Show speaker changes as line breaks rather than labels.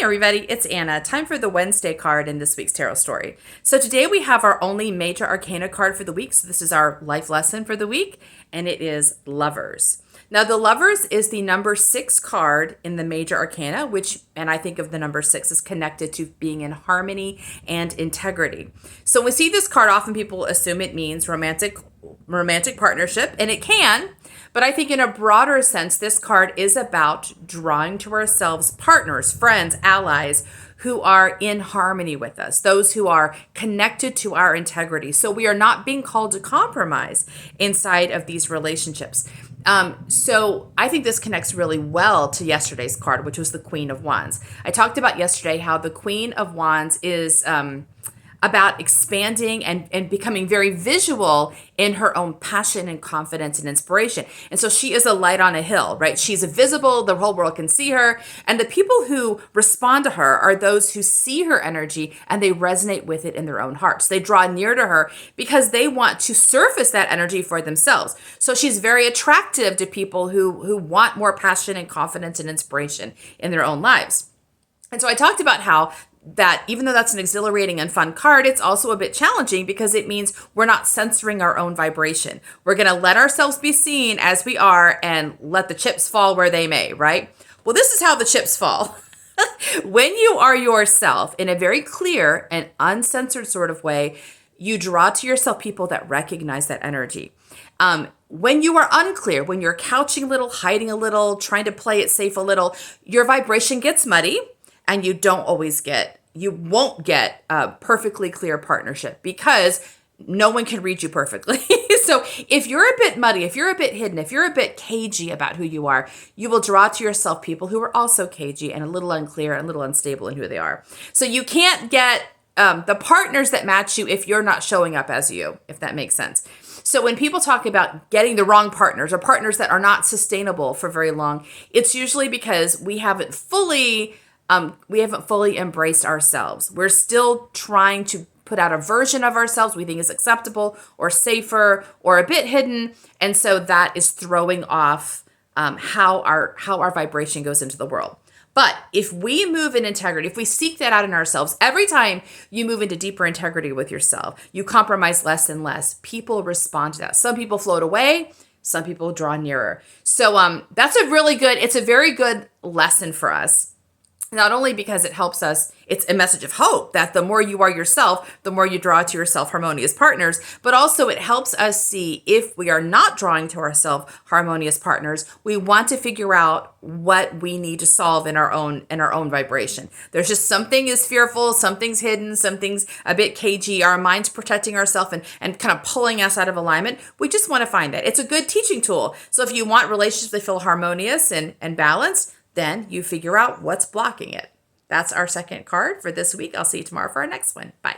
everybody, it's Anna. Time for the Wednesday card in this week's tarot story. So today we have our only major arcana card for the week. So this is our life lesson for the week, and it is Lovers. Now the Lovers is the number 6 card in the major arcana, which, and I think of the number 6 is connected to being in harmony and integrity. So when we see this card, often people assume it means romantic partnership, and it can. But I think in a broader sense, this card is about drawing to ourselves partners, friends, allies who are in harmony with us, those who are connected to our integrity. So we are not being called to compromise inside of these relationships. So I think this connects really well to yesterday's card, which was the Queen of Wands. I talked about yesterday how the Queen of Wands is about expanding and becoming very visual in her own passion and confidence and inspiration. And so she is a light on a hill, right? She's visible, the whole world can see her. And the people who respond to her are those who see her energy and they resonate with it in their own hearts. They draw near to her because they want to surface that energy for themselves. So she's very attractive to people who want more passion and confidence and inspiration in their own lives. And so I talked about how that even though that's an exhilarating and fun card, it's also a bit challenging because it means we're not censoring our own vibration. We're going to let ourselves be seen as we are and let the chips fall where they may, right? Well, this is how the chips fall. When you are yourself in a very clear and uncensored sort of way, you draw to yourself people that recognize that energy. When you are unclear, when you're couching a little, hiding a little, trying to play it safe a little, your vibration gets muddy. And you won't get a perfectly clear partnership because no one can read you perfectly. So if you're a bit muddy, if you're a bit hidden, if you're a bit cagey about who you are, you will draw to yourself people who are also cagey and a little unclear and a little unstable in who they are. So you can't get the partners that match you if you're not showing up as you, if that makes sense. So when people talk about getting the wrong partners or partners that are not sustainable for very long, it's usually because we haven't fully embraced ourselves. We're still trying to put out a version of ourselves we think is acceptable or safer or a bit hidden. And so that is throwing off how our vibration goes into the world. But if we move in integrity, if we seek that out in ourselves, every time you move into deeper integrity with yourself, you compromise less and less. People respond to that. Some people float away. Some people draw nearer. So that's it's a very good lesson for us. Not only because it helps us, it's a message of hope that the more you are yourself, the more you draw to yourself harmonious partners, but also it helps us see if we are not drawing to ourselves harmonious partners, we want to figure out what we need to solve in our own vibration. There's just something is fearful, something's hidden, something's a bit cagey, our mind's protecting ourselves and kind of pulling us out of alignment. We just want to find it. It's a good teaching tool. So if you want relationships that feel harmonious and balanced, then you figure out what's blocking it. That's our second card for this week. I'll see you tomorrow for our next one. Bye.